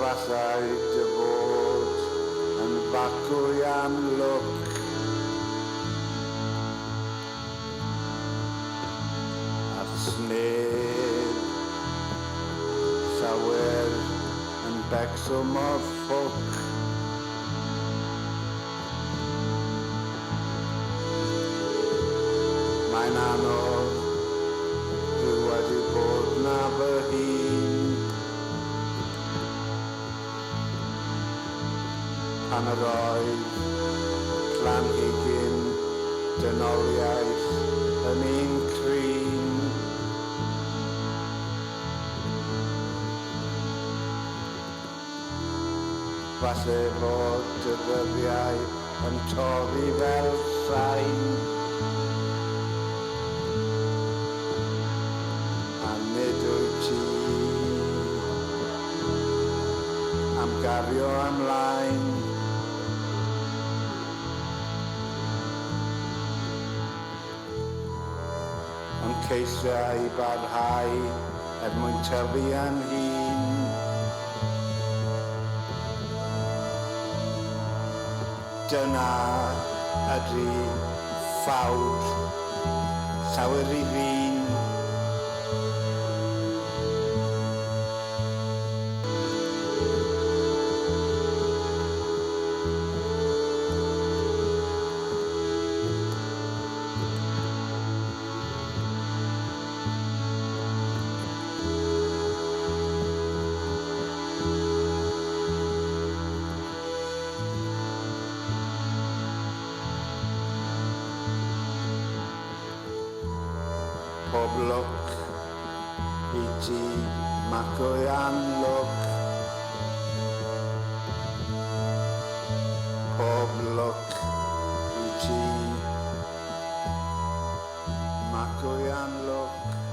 Fasai dy fod yn bacwy am lwc, a sneb llawer yn becswm o ffwc. Mae'n anodd dwi wedi bod na fy hun pan yr oedd planhigyn dynoliaeth yn un crin. Falle fod dy ddyddiau yn torri fel sain, a nid wyt ti am gario ymlaen. Yn ceisiau i barhau mwyn tyfu yn hun. Dyna ydy ffawd llawer i ddyn. Pob lwc i ti, Macwy am lwc. Pob lwc i ti, Macwy am lwc.